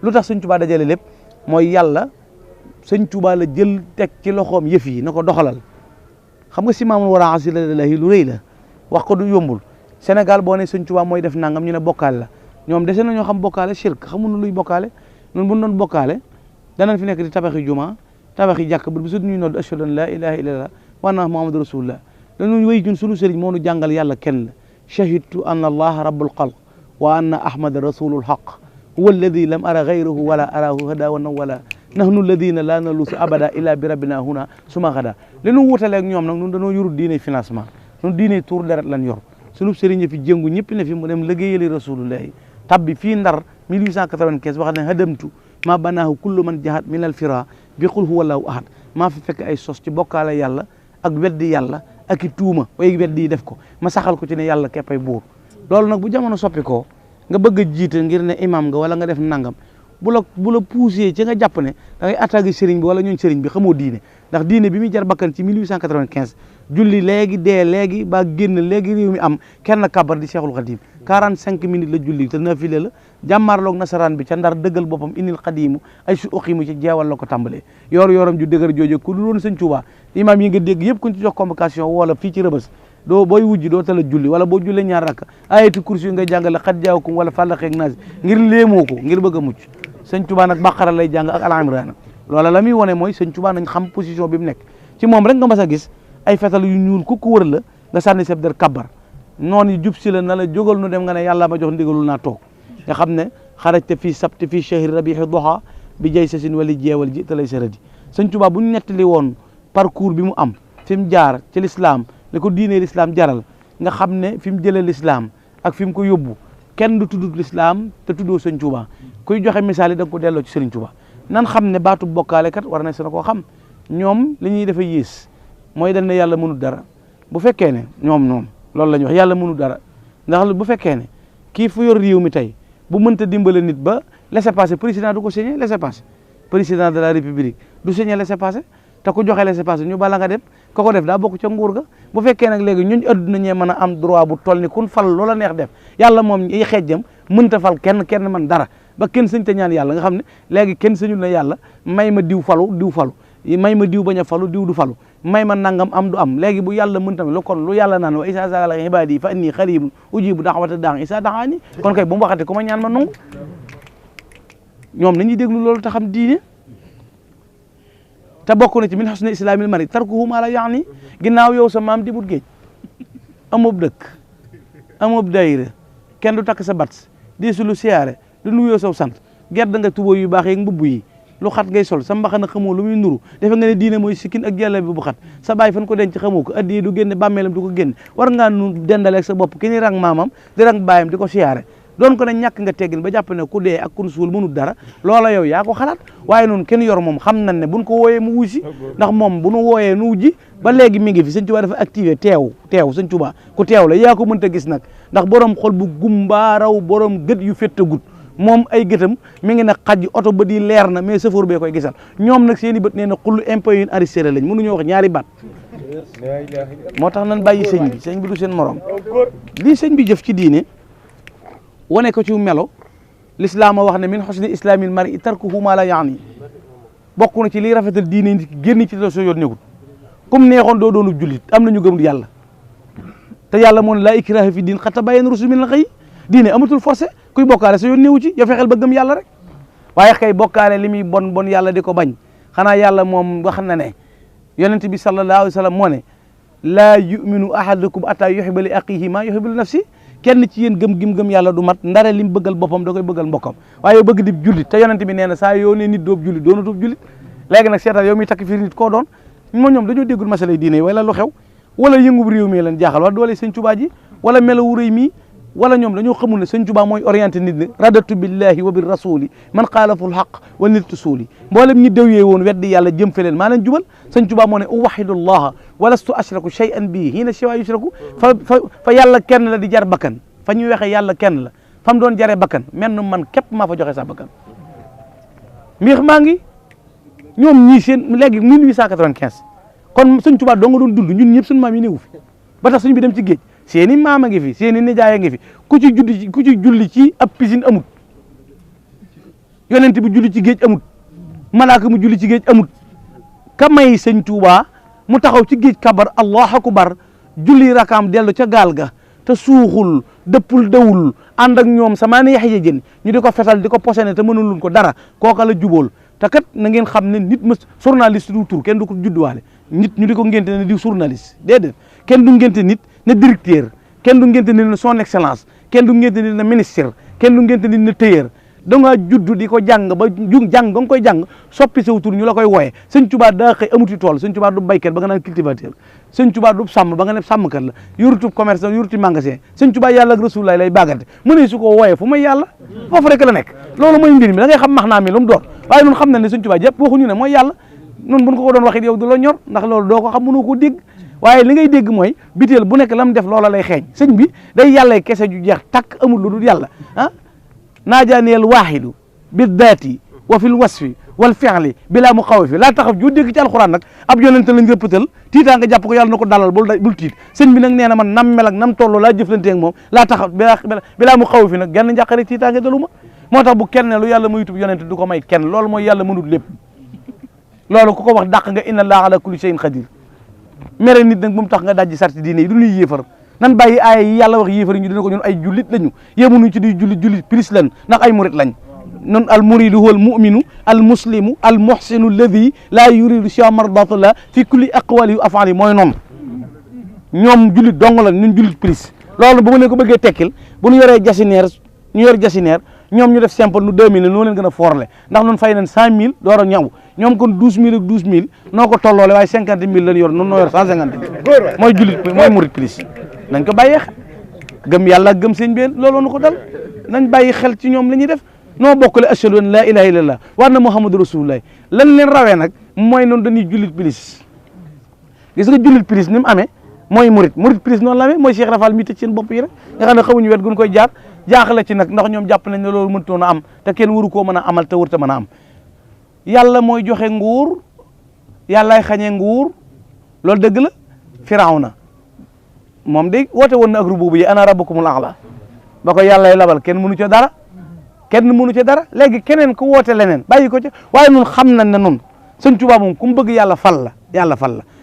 lu tax sëñ Tuubaa dajale lépp mooy yàlla sëñ Tuubaa la jël teg ci loxoom yëf yi na ko doxalal xam nga si maamul war a asilahi lu rëy la wax ko du yombul Sénégal boo ne sëñ Tuubaa mooy def nangam ñu ne bokkaale la ñoom dese na ñoo xam bokkaale shirk xamuñu luy bokkaale ñun bu ñu doon bokkaale danañ fi nekk di tabaxi juma tabaxi jàkk bu su ñuy nodd ashhadu an la ilaha illallah wa anna muhammadu rasulullah dañu wéy ñun sunu sëriñ moo nu jàngal yàlla kenn la shahidtu anna allaha rabbul xalq wa anna ahmada rasulul haq huwa alladi lam ara gayrahu wala arahu hada wa nawala nahnu alladina la nalusu abada illa bi rabbina huna suma xada li nu wutaleeg ñoom nag ñun dañoo yorul diine financement ñun diine tour deret lan yor sunu sëriñ fi jëngu ñëpp ne fi mu dem liggéeyali rasulullahi tabbi fii Ndar 1895 wax ne hadamtu ma banaahu kullu man jahat min al fira bi qul huwa allahu ahad maa fi fekk ay sos ci bokkaale yàlla ak weddi yàlla ak i tuuma way weddi yi def ko ma saxal ko ci ne yàlla képpay buur loolu nag bu jamono soppi ko nga bëgg a jiite ngir ne imam nga wala nga def nangam bu la poussé ci nga jàpp ne da ngay attaqué sëriñ bi wala ñooñ sëriñ bi xamoo diine ndax diine bi muy jar bakkan ci 1895 julli léegi dee léegi ba génn léegi réew mi am kenn kabar di Cheikhul Khadim 45 minutes la julli te nafile la jàmmaarloog nasaraan bi ca Ndar dëggal boppam inil xadimu ay su uqimu ci jeewal la ko tàmbalee yoram ju dëgër jooju ku dul woon sëñ Tuubaa imam yi nga dégg yëpp kuñ ci jox convocation wala fii ci Rëbës doo booy wujji doo tala julli wala boo jullee ñaar rakk ayatu kursi yu nga jàngale xat jaawakum wala fàllaxeeg naas ngir léemoo ko ngir bëgg a mucc sëñ Tuubaa nag Baqara lay jàng ak Al Imraan loola la muy wone mooy sëñ Tuubaa nañ xam position bi mu nekk ci moom rek nga mas a gis ay fetal yu ñuul ku ko wër la nga sànni seb der kabbar noonu yi jub si la na la jógal nu dem nga ne yàlla ma jox ndigalul naa toog nga xam ne xarajte fii sabti fii chahri rabihi doxa bi jay sasin wali jeewal ji te lay saradi sëñ Tuubaa bu ñu nettali woon parcours bi mu am fi mu jaar ci l'islam li ko diinee l'islam jaral nga xam ne fi mu jëlee l'islam ak fi mu ko yóbbu kenn du tudd l'islam te tuddoo sëñ Tuubaa kuy joxe misaal yi da nga ko delloo ci sëriñ Tuubaa nan xam ne baatu bokkaale kat war na seen koo xam ñoom li ñuy defa yées mooy dañ ne yàlla mënul dara bu fekkee ne ñoom loolu la ñuy wax yàlla mënul dara ndax bu fekkee ne kii fu yor réew mi tey bu mënta dimbale nit ba laissez-passer président du ko signé laissez-passer président de la république du signé laissez-passer te ku joxe laissez-passer ñu bala nga dem ko ko def daa bokk ca nguur ga bu fekkee nag léegi ñun adduna ñee mën a am droit bu toll ni kun fal loola neex def yàlla moom ay xeejjam mënta fal kenn man dara ba kenn sëñ te ñaan yàlla nga xam ne léegi kenn sëñul na yàlla may ma diw falu may ma diw bañ a falu diw du falu may ma nangam am du am léegi bu yàlla mën tamit lu kon lu yàlla naan wa isa sa'alaka ibadi fa inni qaribun ujibu da'wata da'i isa da'ani kon kay bu mu waxate ku ma ñaan ma nangu ñoom nañuy déglu loolu te xam diine te bokk na ci min husni islamil mari tarkuhu ma la yaani ginnaaw yow sa maam di but géej amub dëkk amub dayra kenn du takk sa bat di su lu siyaare du nuyoo saw sant gedd nga tubóo yu baax yeeg mbubb yi lu xat ngay sol sa mbaxana xamoo lu muy nuru defe nga ne diine mooy sikkin ak jàlla bi bu xat sa baay fan ko denc xamoo ko addiye du génne bàmmeelam du ko génne war ngaa nu dendaleeg sa bopp ki ni rang maamam di rang baayam di ko siyaare doon ko ne ñàkk nga teggin ba jàpp ne ku dee ak kun suul mënul dara loola yow yaa ko xalaat waaye noonu kenn yor moom xam nañ ne buñ ko wooyee mu wusi ndax moom bu nu wooyee nu wujji ba léegi mi ngi fi sëñ Tuubaa dafa activé teew sëñ Tuubaa ku teew la yaa ko mënta gis nag ndax borom xol bu gumbaaraw borom gët yu féttagut moom ay gëtam mi ngi nag xaj oto ba di leer na mais chauffeur bee koy gisal ñoom nag seen i bët nee na xullu impôt yu arrêté lañ mënuñoo wax ñaari baat moo tax nan bàyyi sëñ bi du seen morom lii sëñ bi jëf ci diine wane ko ci melo l'islam a wax ne min husni islamil mar'i tarkuhu ma la yaani bokk na ci liy rafetal diine nit génn ci la soo yoon nekkul comme neexoon doo doonu jullit am nañu gëm yàlla te yàlla moo ne laa ikraha fi diin qad tabayyana rushdu minal ghayy diine amatul forcé kuy bokkaale sa yoon newu ci yow fexeel ba gëm yàlla rek waaye kay bokkaale li muy bon yàlla di ko bañ xanaa yàlla moom wax na ne yonent bi sallallahu alayhi wa sallam moo ne laa yuminu ahadukum ataa yuhibba li axihi maa yuhibbu li nafsi kenn ci yéen gëm yàlla du mat ndare lim bëggal boppam da koy bëggal mbokkam waaye bëgg di jullit te yonent bi nee na saa yoo ne nit doob jullit doonatub jullit léegi nag seetal yow miy takk fii nit koo doon ñoom dañoo déggul masala diine yi wala lu xew wala yëngub réew mi leen jaaxal wala doole sëñ Tuubaa ji wala melawu rëy mii wala ñoom dañoo xamul ne sëñ Tuubaa mooy orienté nit ne radatu billahi wa bir rasuli man xaalaful xaq wa niltu suuli mboolem ñi déwyee woon weddi yàlla jëm feleen maa leen jubal sëñ Tuubaa moo ne uwahidullaha walastu ashraku shay'an bii hiina siwa yushraku fa yàlla kenn la di jar bakkan fa ñuy waxee yàlla kenn la fa mu doon jaree bakkan menn man képp maa fa joxe sa bakkan mbiix maa ngi ñoom ñii seen léegi 1895 kon sëñ Tuubaa doo nga doon dund ñun ñëpp suñu maam yi néewu fi ba tax suñu bi dem ci géej seeni maama ngi fi seeni nijaay ngi fi ku ci julli ci ab piscine amut yonent bi julli ci géej amut malaaka mu julli ci géej amut ka may sëñ Tuubaa mu taxaw ci géej kabar allahu akbar julli rakaam dellu ca gaal ga te suuxul dëppul dawul ànd ak ñoom samaani yaxya jën ñu di ko fetal di ko posene te mënuluñ ko dara kooka la jubóol te kat na ngeen xam ne nit ma journaliste du tur kenn du ko judduwaale nit ñu di ko ngénte ne di journaliste déedéet kenn du ngénte nit ne directeur kenn du ngénte nit ne son excellence kenn du ngénte nit ne ministre kenn du ngénte nit ne tailleur da ngaa judd di ko jàng ba jàng nga koy jàng soppi saw tur ñu la koy wooye sëñ Tuubaa daa xëy amuti tool sëñ Tuubaa du baykat ba nga naan cultivateur sëñ Tuubaa du sàmm ba nga ne sàmmkat la yorutub commerce yoruti magasin sëñ Tuubaa yàlla ak Rasulullaah lay bàggante mu ne su ko wooyee fu may yàlla foofu rek la nekk loolu mooy mbir mi da ngay xam max naa mi lu mu doon waaye nun xam na ne sëñ Tuubaa jëpp waxuñu ne mooy yàlla nun buñ ko doon waxit yow du la ñor ndax loolu doo ko xam mënoo ko dégg waaye li ngay dégg mooy biteel bu nekk la mu def loola lay xeeñ sëñ bi day yàlla kese ju jeex takk amul lu dul yàlla ah naajaaneel waaxidu bi daati wa fil wasfi wal fi'li bilaa mu xaw fi laa taxaw ju dégg ci alxuraan nag ab yonente lañ rëppatal tiitaa nga jàpp ko yàlla na ko dalal bul tiit sëñ bi nag nee na man nam mel ak nam toll laa jëflante ak moom laa taxaw bilaa mu xaw fi nag genn njàqare tiitaa nga dalu ma moo tax bu kenn ne lu yàlla mayutub yonente du ko may kenn loolu mooy yàlla mënut lépp loolu ku ko wax dàq nga inna allaha ala kulli shay'in qadir mere nit nag bu mu tax nga dajji sarti diine yi du ñuy yéefar nan bàyyi aaya yi yàlla wax yéefar yi ñu dina ko ñun ay jullit lañu yemunuñ ci di jullit plus lan ndax ay murit lañ non al muridu huwa al muminu al muslimu al muhsinu alladi laa yuridu siwa mardatullah fi kulli aqwali wa afali mooy noonu ñoom jullit dong la ñun jullit plus loolu bu ma leen ko bëggee tekkil bu ñu yoree jasineer ñu yor jasineer ñoom ñu def simple nu 2000 noo leen gën a forle ndax nun fay nañ 100000 door a ñaw ñoom kon 12000 ak 12000 noo ko tolloole waaye 50000 lañ yor nun noo yor 150 mooy jullit mooy murit plus nañ ko bàyyee xel gëm yàlla gëm sëñ bi looloo nu ko dal nañ bàyyi xel ci ñoom la ñuy def noo bokkale ashhadu an laa ilaha illallah wa anna muhammadu rasulullah lan leen rawee nag mooy noonu dañuy jullit plus gis nga jullit plus ni mu amee mooy murit plus noonu la amee mooy Cheikh Rafal mi tëj seen bopp yi rek nga xam ne xamuñu wet gun koy jaar jaaxle ci nag ndax ñoom jàpp nañ ne loolu mënutoon a am te kenn waru koo mën a amal te wërta mën a am yàlla mooy joxe nguur yàllaay xañee nguur loolu dëgg la Firawna moom day woote woon na ak rububu yi ana rabbukumul a'la ba ko yàllay labal kenn mënu ca dara léegi keneen ku woote leneen bàyyi ko ca waaye nun xam nañ ne nun sëñ Tuubaa moom ku mu bëgg yàlla fal la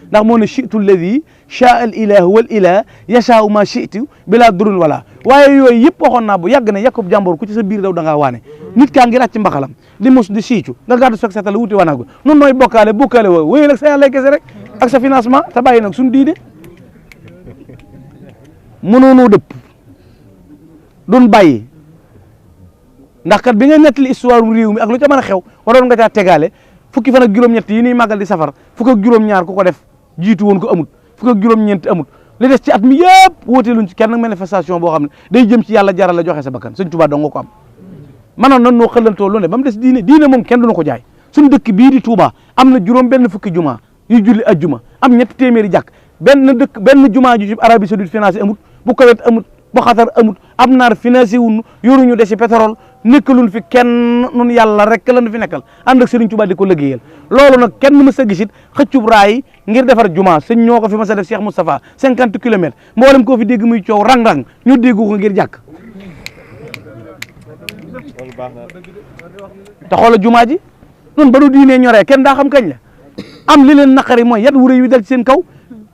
ndax moo ne chitu lladi chaa al ilahu wal ilah yashaau ma chitu bila durun wala waaye yooyu yëpp waxoon naa bu yàgg ne yàkkub jàmbor ku ci sa biir daw da ngaa waane nit kaa ngi ràcc mbaxalam di mus di siicu nga gàddu sok setal wuti wanaago nun nooy bokkaale woo wéyal ak sa yàlla kese rek ak sa financement te bàyyi nag suñu diine mënoonoo dëpp duñ bàyyi ndax kat bi nga nettali histoire réew mi ak lu ca mën a xew waroon nga caa tegaale fukki fan ak juróom-ñett yi ñuy màggal di safar fukk ak juróom-ñaar ku ko def jiitu woon ko amut fukk ak juróom-ñeent amut li des ci at mi yëpp wóoteeluñ ci kenn manifestation boo xam ne day jëm ci yàlla jaral la joxe sa bakkan sëñ Tuubaa dong nga ko am manoon nan noo xëlantoo lu ne ba mu des diine moom kenn duna ko jaay suñu dëkk bii di Touba am na juróom benn fukki juma yu julli ajjuma am ñetti téeméeri jàkk benn juma ju ci Arabie Saoudite financé amut bu Koweït amut bu Xatar amut am naar financé wuñu yoruñu desi pétrole nekkaluñ fi kenn nun yàlla rek lañu fi nekkal ànd ak Serigne Touba di ko liggéeyal loolu nag kenn mës a gisit xëccub raay ngir defar juma sëñ ñoo ko fi mës a def Cheikh Moustapha 50 kilomètres mboolem koo fi dégg muy coow rang-rang ñu déggu ko ngir jàkk te xoola juma ji nun ba du diinee ñoree kenn daa xam kañ la am li leen naqari mooy yat wuré yu dal ci seen kaw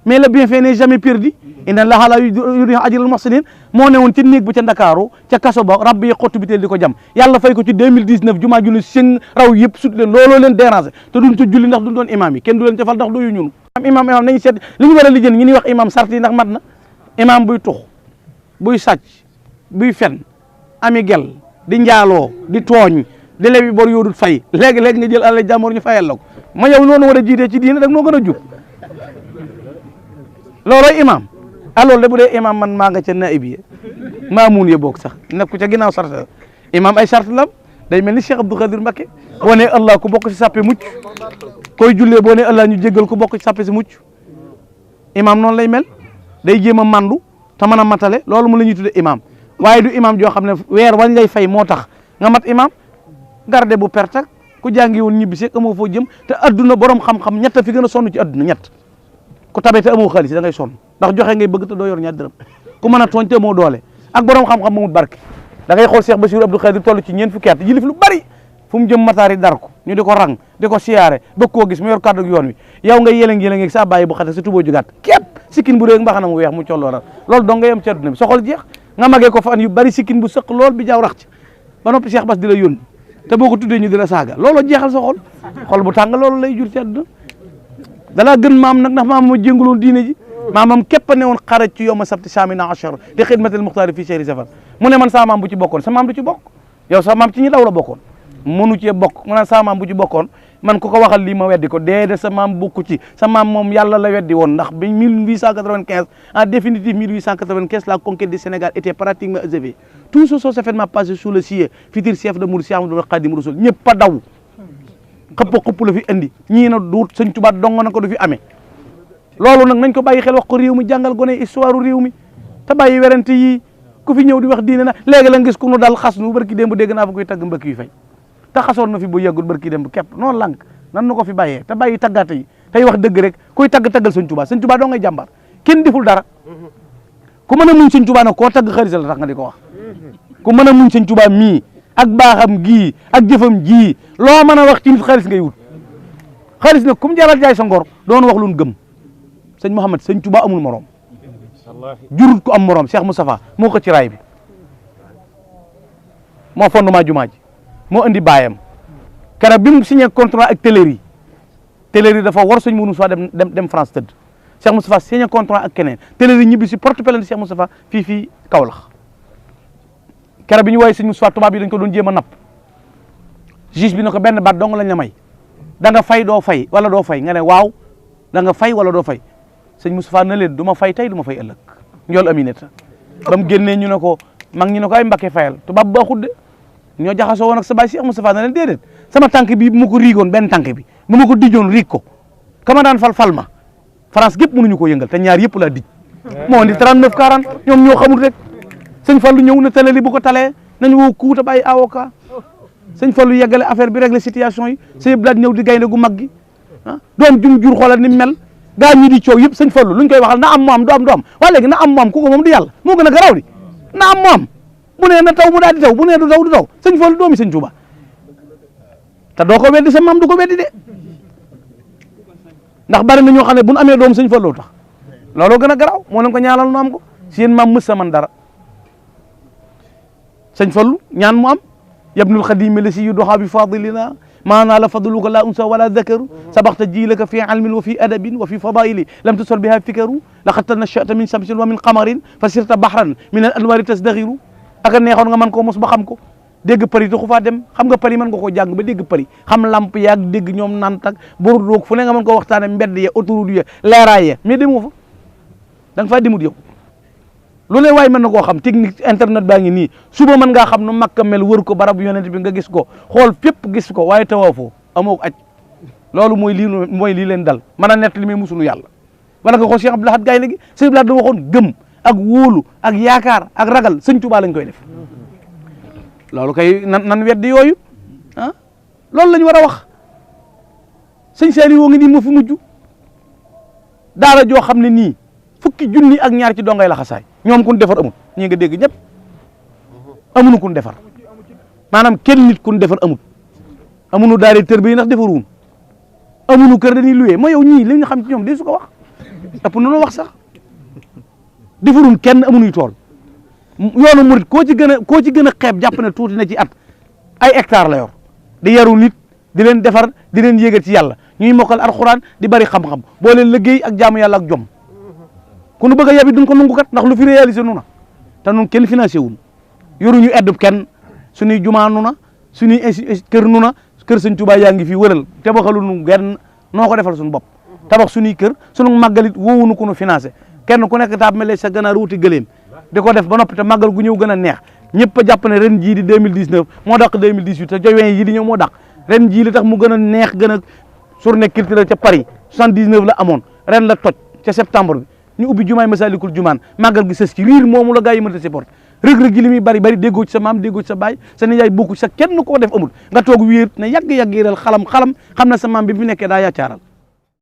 mais le bienfait n'est jamais perdu inna allaha la yudi'u ajral muhsinin moo ne woon ca néeg ba ca Ndakaaru ca kaso ba rabbi yi xottu bi teel di ko jam yàlla fay ko ci 2019 jumaa ju ne sëng raw yëpp sut leen looloo leen déranger te duñ ca julli ndax duñ doon imam yi kenn du leen ca fal ndax doyu ñun imam nañu seet li ñu war a lijjën ñi ñuy wax imam sart yi ndax mat na imam buy tux buy sàcc buy fen ami gel di njaaloo di tooñ di lebi bor yoodut fay léegi-léegi nga jël àlal jàmbur ñu fayal la ko ma yow noonu war a jiitee ci diine dag noo gën a jub loolooy imam loolu de bu dee imam man maa nga ca naib yi maamuun ye boog sax nekk ca ginnaaw sart imam ay sart lam day mel ni Cheikh Abdou Khadir Mbacké boo nee Allah ku bokk ci sàppe mucc koy jullee boo nee Allah ñu jéggal ku bokk ci sàppe si mucc imam noonu lay mel day jéem a mandu te mën a matale loolu mu la ñuy tudde imam waaye du imam joo xam ne weer wañ lay fay moo tax nga mat imam garde bu perte ak ku jàngi woon ñibbi seeg amoo foo jëm te adduna borom xam-xam ñett fi gën a sonn ci adduna ñett ku tabe te amoo xaalis da ngay sonn ndax joxe ngay bëgg te doo yor ñaar dërëm ku mën a tooñ te amoo doole ak borom xam-xam mamut barke da ngay xool Cheikh Bassirou Abdou Khadir toll ci ñeent fukki at jilif lu bari fu mu jëm mataari dar ko ñu di ko rang di ko siyaare bëgg koo gis mu yor kàddu yoon wi yow nga yëlëng-yëlëng sa bàyyi bu xate sa tuboo ju gàtt képp sikkin bu réeg mbaxana mu weex mu collooral loolu dong nga yem ci àdduna bi soxol jeex nga magee ko fan yu bari sikkin bu sëq lool bi jaaw rax ci ba noppi Cheikh Bass di la yónni te boo ko tuddee ñu di la saaga looloo jeexal sa xol bu tàng loolu lay jur ci àdduna dalaa gën maam nag ndax maam moo jénguloon diine ji maamam képp a ne woon xaraj ci yow ma sabti samina achar di xidmatil muxtaari fii chehri safar mu ne man sa maam bu ci bokkoon sa maam du ci bokk yow sa maam ci ñi daw la bokkoon mënu cee bokk mu ne sa maam bu ci bokkoon man ku ko waxal lii ma weddi ko déedéet sa maam bokku ci sa maam moom yàlla la weddi woon ndax bi 1895 en définitive 1895 la conquête du Sénégal était pratiquement achevée tout ce événement passé sous le siège futur chef de Mouride Cheikh Ahmadou Khadim Rassoul ñëpp a daw xëpp la fi indi ñii na duut Sëñ Tuubaa dong na ko du fi amee loolu nag nañ ko bàyyi xel wax ko réew mi jàngal gone histoire réew mi te bàyyi werante yi ku fi ñëw di wax diine na léegi la gis ku nu dal xas nu barki démb dégg naa fa koy tagg mbëkk yu fay te xasoon na fi bu yàggul barki démb képp noonu lànk nan na ko fi bàyyee te bàyyi taggaate yi tey wax dëgg rek kuy taggal Sëñ Tuubaa doo ngay jàmbaar kenn deful dara ku mën a muñ Sëñ Tuubaa nag koo tagg xarit la tax nga di ko wax ku mën a muñ Sëñ Tuubaa mii ak baaxam gii ak jëfam jii loo mën a wax ci nit xaalis ngay wut xaalis nag ku mu jaral jaay sa ngor doon wax lu gëm sëñ Mouhamed Sëñ Tuubaa amul morom jurut ko am morom Cheikh Moustapha moo ko ci raay bi moo fondement jumaa ji moo andi baayam keroog bi mu signé contrat ak Teleri dafa war sëñ Moustapha dem France tëdd Cheikh Moustapha signé contrat ak keneen Teleri ñibbi si porte plainte Cheikh Moustapha fii Kaolack keroog bi ñu woowee sëñ Moustapha tubaab yi dañ ko doon jéem a napp juge bi ne ko benn baat dong lañ la may da nga fay doo fay wala doo fay nga ne waaw da nga fay wala doo fay sëñ Moustapha na leen du ma fay tey du ma fay ëllëg njool Aminata ba mu génnee ñu ne ko mag ñu ne ko ay Mbakke fayal tubaab baaxut de ñoo jaxasoo woon ak sa baay Cheikh Moustapha na leen déedéet sama tànk bi bu ma ko riigoon benn tànk bi bu ma ko dijoon riig ko kama daan fal ma France gépp mënuñu ko yëngal te ñaar yëpp laa dij moo indi 39 40 ñoom ñoo xamul rek sëñ Fallou ñëw na tale li bu ko talee nañu woo kuuta bàyyi avocat sëñ Fallou yeggale affaire bi régler situation yi sëñ Blad ñëw di gaynde gu mag gi ah doom jum jur xoolal ni mel gaa ñi di coow yëpp sëñ Fallou luñ koy waxal na am mu am du am waa léegi na am mu am ku ko moom di yàlla moo gën a garaaw di na am mu am bu nee na taw mu daal di taw bu nee du taw du taw sëñ Fallou doomi sëñ Tuuba te doo ko weddi sa maam du ko weddi de ndax bari na ñoo xam ne bu nu amee doom sëñ Fallou tax looloo gën a garaaw moo leen ko ñaanal nu am ko si yéen maam mës sa man dara sëñ Fallou ñaan mu am yabnul xadimi la si yu doxaa bi fadilina maanaa la fadluka la unsa wala dakaru sabaxta jiilaka fi ilmin wa fi adabin wa fi fadaili lam tusor biha fikaru laqad tanashata min samsin wa min qamarin fa sirta bahran min al anwari tasdaxiru aka neexoon nga mën koo mos ba xam ko dégg përi taxu faa dem xam nga përi mën nga koo jàng ba dégg përi xam lamp yaag dégg ñoom nant ak bor doog fu ne nga mën koo waxtaane mbedd ya autoroute ya leeraay ya mais demoo fa da nga faa demut yow lu ne waaye mën na koo xam technique internet baa ngi nii suba mën ngaa xam nu Makka mel wër ko barab yonent bi nga gis ko xool fépp gis ko waaye tawaafoo amoo aj loolu mooy lii leen dal mën a nett li muy musulu yàlla wala nga xool Cheikh Abdou Lahad Gaynde gi Cheikh Abdou Lahad da waxoon gëm ak wóolu ak yaakaar ak ragal sëñ Tuubaa lañ koy def loolu kay nan weddi yooyu ah loolu lañ war a wax sëñ Saliou woo ngi nii moo fi mujj daara joo xam ne nii fukki junni ak ñaar ci dongay la xasaay ñoom kun defar amut ñi nga dégg ñëpp amuñu kun defar maanaam kenn nit kun defar amut amuñu daare tër bi ndax defaruwun amuñu kër dañuy luwee ma yow ñii li ñu xam ci ñoom di su ko wax ëpp na wax sax defaruwun kenn amuñuy tool yoonu murit koo ci gën a xeeb jàpp ne tuuti na ci at ay hectare la yor di yaru nit di leen defar di leen yéegal ci yàlla ñuy mokkal alxuraan di bari xam-xam boo leen liggéey ak jaamu yàlla ak jom ku nu bëgg a yabi duñ ko nungu kat ndax lu fi réalisé nu na te nun kenn financé wun yoruñu eddub kenn suñuy jumaa nu na suñuy kër nu na kër sëñ Tuubaa yaa ngi fii wëral tabaxalu nu genn noo ko defal suñu bopp tabax suñuy kër suñu màggalit woowunu ku nu financé kenn ku nekk taab mele sa ganaar wuti gëléem di ko def ba noppi te màggal gu ñëw gën a neex ñëpp a jàpp ne ren jii di 2019 moo dàq 2018 te jowen yi di ñëw moo dàq ren jii li tax mu gën a neex gën a journée culturelle ca Paris 79 la amoon ren la toj ca septembre bi ñu ubbi jumaay Masalikul Jumaan màggal gi sës ci riir moomu la gaa yi mënta supporté rëg-rëg gi li muy bari bari déggoo ci sa maam déggoo ci sa baay sa nijaay bokku ci sa kenn koo def amul nga toog wéer ne yàgg-yàgg yiral xalam xam na sa maam bi fi nekkee daa yaacaaral